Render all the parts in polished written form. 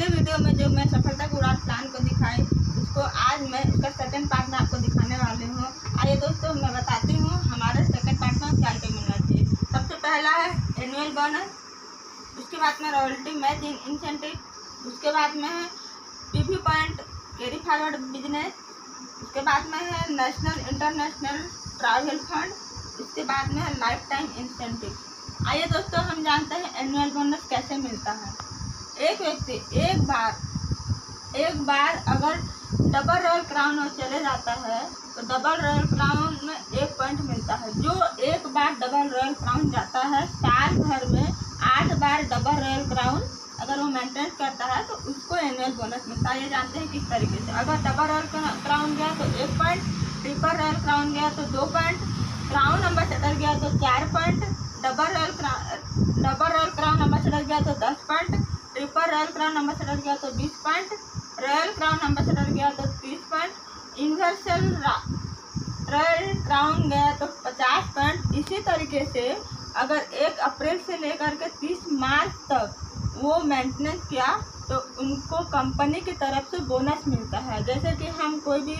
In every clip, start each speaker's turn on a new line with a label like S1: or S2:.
S1: Video में जो मैं सफलता के उड़ान प्लान को दिखाई, उसको आज मैं उसका सेकंड पार्ट में आपको दिखाने वाली हूँ। आइए दोस्तों, मैं बताती हूँ हमारे सेकंड पार्ट में क्या क्या मिलना चाहिए। सबसे पहला है एनुअल बोनस, उसके बाद में रॉयल्टी मैच इंसेंटिव, उसके बाद में है PV point carry forward business, उसके बाद में है नेशनल इंटरनेशनल ट्रैवल फंड, उसके बाद में है लाइफ टाइम इंसेंटिव। आइए दोस्तों, हम जानते हैं एनुअल बोनस कैसे मिलता है। एक व्यक्ति एक बार अगर डबल रॉयल क्राउन में चले जाता है तो डबल रॉयल क्राउन में 1 पॉइंट मिलता है। जो एक बार डबल रॉयल क्राउन जाता है, साल भर में 8 बार डबल रॉयल क्राउन अगर वो मेंटेन करता है तो उसको एनुअल बोनस मिलता है। ये जानते हैं किस तरीके से। अगर डबल रॉयल क्राउन गया तो 1 पॉइंट, ट्रिपल रॉयल क्राउन गया तो 2 पॉइंट, क्राउन एम्बेसडर गया तो 4 point, double royal crown ambassador गया तो 10 point, triple royal crown ambassador गया तो 20 पॉइंट, रॉयल क्राउन एम्बेसडर गया तो 30 पॉइंट, यूनिवर्सल रॉयल क्राउन गया तो 50 पॉइंट। इसी तरीके से अगर 1 अप्रैल से लेकर के 30 मार्च तक वो मेंटेनेंस किया तो उनको कंपनी की तरफ से बोनस मिलता है। जैसे कि हम कोई भी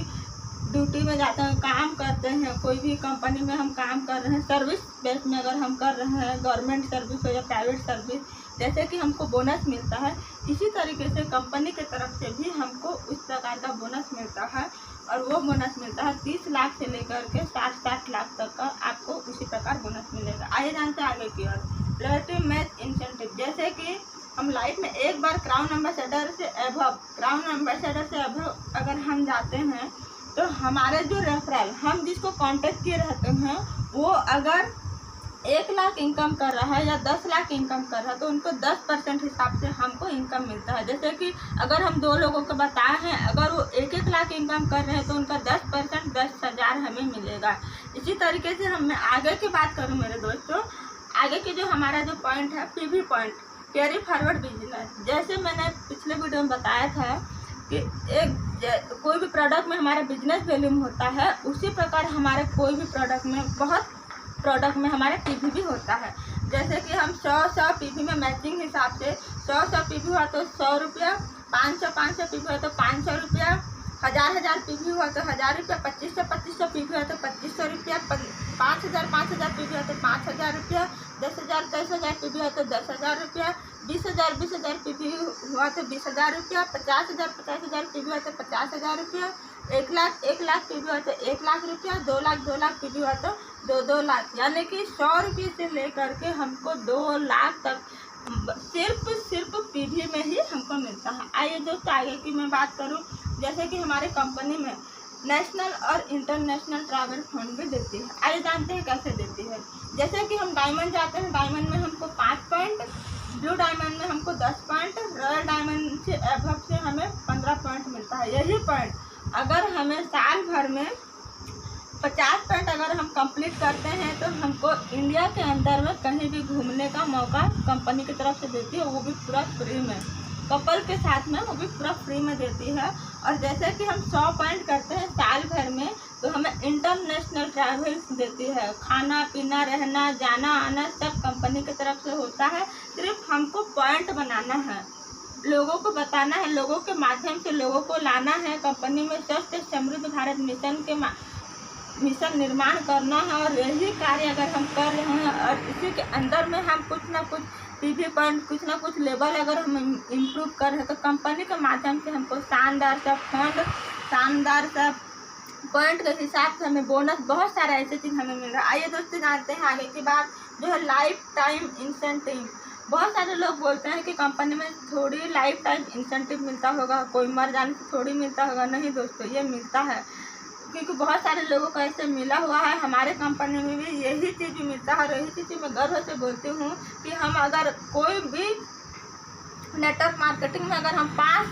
S1: ड्यूटी में जाते हैं, काम करते हैं, कोई भी कंपनी में हम काम कर रहे हैं, सर्विस बेस में अगर हम कर रहे हैं, गवर्नमेंट सर्विस हो या प्राइवेट सर्विस, जैसे कि हमको बोनस मिलता है, इसी तरीके से कंपनी की तरफ से भी हमको उस प्रकार का बोनस मिलता है। और वो बोनस मिलता है 30 लाख से लेकर के 60 लाख तक का आपको उसी प्रकार बोनस मिलेगा। आइए जानते हैं आगे की ओर। लॉयल्टी मैच इंसेंटिव, जैसे कि हम लाइफ में एक बार क्राउन एम्बेसडर से अबव अगर हम जाते हैं तो हमारे जो रेफरल हम जिसको कांटेक्ट किए रहते हैं, वो अगर 1 लाख इनकम कर रहा है या 10 लाख इनकम कर रहा है तो उनको 10% हिसाब से हमको इनकम मिलता है। जैसे कि अगर हम 2 लोगों को बताए हैं, अगर वो 1-1 लाख इनकम कर रहे हैं तो उनका 10% 10,000 हमें मिलेगा। इसी तरीके से मैं आगे की बात करूँ मेरे दोस्तों, आगे की जो हमारा जो पॉइंट है PV point carry forward business, जैसे मैंने पिछले वीडियो में बताया था कि कोई भी प्रोडक्ट में हमारा बिजनेस वॉल्यूम होता है, उसी प्रकार हमारे कोई भी प्रोडक्ट में बहुत प्रोडक्ट में हमारे पीवी भी होता है। जैसे कि हम 100 पीवी में मैचिंग हिसाब से 100 पीवी हुआ तो 100 रुपया, 500 पीवी हुआ तो 500 रुपया, 1000 पीवी हुआ तो 1000 रुपया, 2500 पीवी हुआ तो 2500 रुपया, 5000 पीवी हुआ तो 5000 रुपया, 10,000 पीवी हुआ तो 10,000 रुपया, 20,000 पीवी हुआ तो 20,000 रुपया, 50,000 पीवी हुआ तो 50,000 रुपया, 1 लाख पीवी हुआ तो 1 लाख रुपया, 2 लाख पीवी हुआ तो 2 लाख। यानी कि 100 रुपये से लेकर के हमको 2 लाख तक सिर्फ पीवी में ही हमको मिलता है। आइए दोस्तों, आगे की मैं बात करूं, जैसे कि हमारे कंपनी में नेशनल और इंटरनेशनल ट्रैवल फंड भी देती है। आइए जानते हैं कैसे देती है। जैसे कि हम डायमंड जाते हैं, डायमंड में हमको 5 पॉइंट, ब्लू डायमंड में हमको 10 पॉइंट, रॉयल डायमंड से एबव से हमें 15 पॉइंट मिलता है। यही पॉइंट अगर हमें साल भर में 50 पॉइंट अगर हम कंप्लीट करते हैं तो हमको इंडिया के अंदर में कहीं भी घूमने का मौका कंपनी की तरफ से देती है, वो भी पूरा फ्री में, कपल के साथ में वो भी पूरा फ्री में देती है। और जैसे कि हम 100 पॉइंट करते हैं साल भर में तो हमें इंटरनेशनल ट्रैवल्स देती है। खाना पीना रहना जाना आना सब कंपनी की तरफ से होता है। सिर्फ हमको पॉइंट बनाना है, लोगों को बताना है, लोगों के माध्यम से लोगों को लाना है कंपनी में। स्वस्थ समृद्ध भारत मिशन निर्माण करना है। और यही कार्य अगर हम कर रहे हैं और इसी के अंदर में हम कुछ ना कुछ पीवी पॉइंट, कुछ ना कुछ लेवल अगर हम इम्प्रूव कर रहे हैं तो कंपनी के माध्यम से हमको शानदार सा फंड, शानदार सा पॉइंट के हिसाब से हमें बोनस, बहुत सारा ऐसे चीज़ हमें मिल रहा है। आइए दोस्तों, जानते हैं आगे की बात जो है लाइफ टाइम इंसेंटिव। बहुत सारे लोग बोलते हैं कि कंपनी में थोड़ी लाइफ टाइम इंसेंटिव मिलता होगा, कोई मर जाने से थोड़ी मिलता होगा। नहीं दोस्तों, ये मिलता है, क्योंकि बहुत सारे लोगों को ऐसे मिला हुआ है। हमारे कंपनी में भी यही चीज़ भी मिलता है और यही चीज़ मैं गर्व से बोलती हूँ कि हम अगर कोई भी नेटवर्क मार्केटिंग में अगर हम 5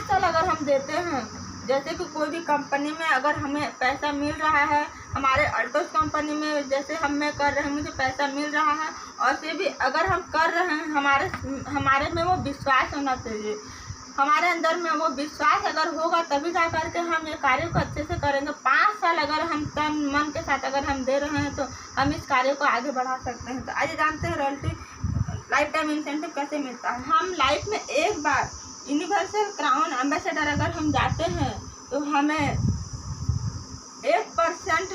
S1: साल अगर हम देते हैं, जैसे कि कोई भी कंपनी में अगर हमें पैसा मिल रहा है, हमारे अल्टोस कंपनी में जैसे हमें कर रहे हैं, मुझे पैसा मिल रहा है, और से भी अगर हम कर रहे हैं, हमारे में वो विश्वास होना चाहिए। हमारे अंदर में वो विश्वास अगर होगा तभी जा करके हम ये कार्य को अच्छे से करेंगे। 5 साल अगर हम तन मन के साथ अगर हम दे रहे हैं तो हम इस कार्य को आगे बढ़ा सकते हैं। तो आइए जानते हैं लाइफ टाइम इंसेंटिव कैसे मिलता है। हम लाइफ में एक बार यूनिवर्सल क्राउन एम्बेसडर अगर हम जाते हैं तो हमें 1%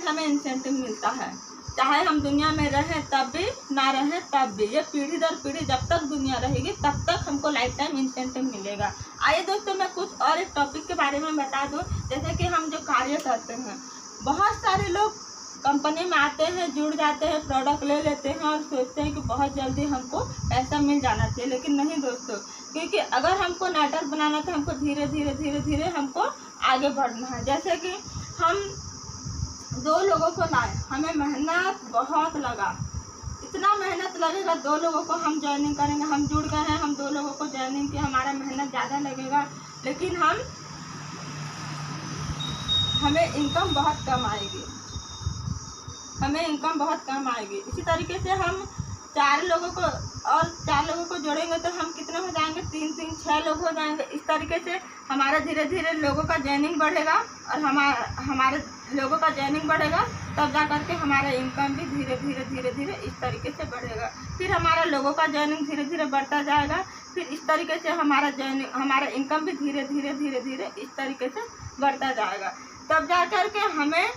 S1: हमें इंसेंटिव मिलता है, चाहे हम दुनिया में रहें तब भी, ना रहें तब भी। ये पीढ़ी दर पीढ़ी जब तक दुनिया रहेगी तब तक हमको लाइफ टाइम इंसेंटिव मिलेगा। आइए दोस्तों, मैं कुछ और एक टॉपिक के बारे में बता दूं। जैसे कि हम जो कार्य करते हैं, बहुत सारे लोग कंपनी में आते हैं, जुड़ जाते हैं, प्रोडक्ट ले लेते हैं और सोचते हैं कि बहुत जल्दी हमको पैसा मिल जाना चाहिए। लेकिन नहीं दोस्तों, क्योंकि अगर हमको नेटवर्क बनाना तो हमको धीरे धीरे धीरे धीरे हमको आगे बढ़ना है। जैसे कि हम 2 लोगों को लाए, हमें मेहनत बहुत लगा, इतना मेहनत लगेगा। 2 लोगों को हम ज्वाइनिंग करेंगे, हम जुड़ गए हैं, हम 2 लोगों को ज्वाइनिंग की, हमारा मेहनत ज़्यादा लगेगा, लेकिन हमें इनकम बहुत कम आएगी, इसी तरीके से हम 4 लोगों को जोड़ेंगे तो हम कितने हो जाएंगे, 3 6 लोग हो जाएंगे। इस तरीके से हमारा धीरे धीरे लोगों का ज्वाइनिंग बढ़ेगा और हमारे लोगों का ज्वाइनिंग बढ़ेगा, तब जा करके हमारा इनकम भी धीरे धीरे इस तरीके से बढ़ेगा। फिर हमारा लोगों का ज्वाइनिंग धीरे धीरे बढ़ता जाएगा, फिर इस तरीके से हमारा इनकम भी धीरे धीरे इस तरीके से बढ़ता जाएगा। तब जा करके हमें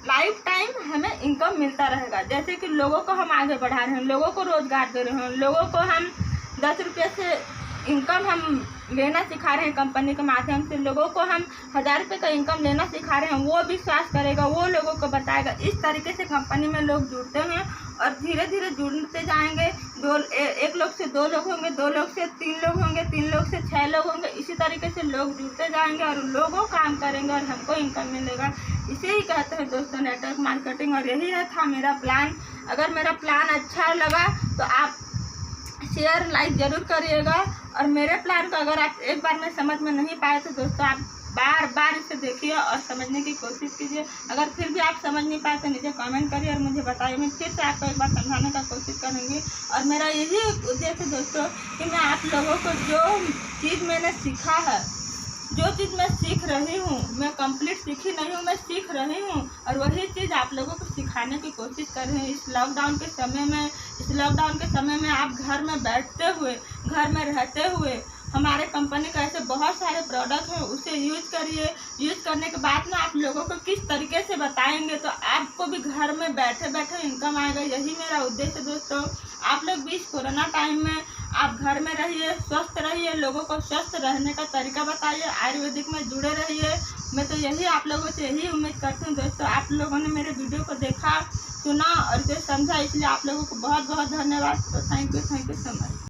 S1: लाइफ टाइम हमें इनकम मिलता रहेगा। जैसे कि लोगों को हम आगे बढ़ा रहे हैं, लोगों को रोज़गार दे रहे हैं, लोगों को हम 10 रुपये से इनकम हम लेना सिखा रहे हैं कंपनी के माध्यम से, लोगों को हम 1000 रुपये का इनकम लेना सिखा रहे हैं, वो विश्वास करेगा, वो लोगों को बताएगा। इस तरीके से कंपनी में लोग जुड़ते हैं और धीरे धीरे जुड़ते जाएंगे। 1 लोग से 2 लोग होंगे, 2 लोग से 3 लोग होंगे, 3 लोग से 6 लोग होंगे। इसी तरीके से लोग जुड़ते जाएंगे और लोगों काम करेंगे और हमको इनकम मिलेगा। इसे ही कहते हैं दोस्तों नेटवर्क मार्केटिंग। और यही था मेरा प्लान। अगर मेरा प्लान अच्छा लगा तो आप शेयर लाइक ज़रूर करिएगा। और मेरे प्लान को अगर आप एक बार में समझ में नहीं पाए तो दोस्तों आप बार बार इसे देखिए और समझने की कोशिश कीजिए। अगर फिर भी आप समझ नहीं पाए तो नीचे कमेंट करिए और मुझे बताइए, मैं फिर से आपको एक बार समझाने का कोशिश करूँगी। और मेरा यही उद्देश्य है दोस्तों कि मैं आप लोगों को जो चीज़ मैंने सीखा है, जो चीज़ मैं सीख रही हूँ, मैं कंप्लीट सीखी नहीं हूँ, मैं सीख रही हूँ और वही चीज़ आप लोगों को सिखाने की कोशिश कर रही हूँ। इस लॉकडाउन के समय में आप घर में बैठते हुए, घर में रहते हुए हमारे कंपनी का ऐसे बहुत सारे प्रोडक्ट हैं, उसे यूज़ करिए। यूज़ करने के बाद में आप लोगों को किस तरीके से बताएंगे तो आपको भी घर में बैठे बैठे इनकम आएगा। यही मेरा उद्देश्य दोस्तों। आप लोग भी इस कोरोना टाइम में आप घर में रहिए, स्वस्थ रहिए, लोगों को स्वस्थ रहने का तरीका बताइए, आयुर्वेदिक में जुड़े रहिए। मैं तो यही आप लोगों से यही उम्मीद करती हूँ दोस्तों। आप लोगों ने मेरे वीडियो को देखा, सुना और इसे समझा, इसलिए आप लोगों को बहुत बहुत धन्यवाद। तो थैंक यू सो मच।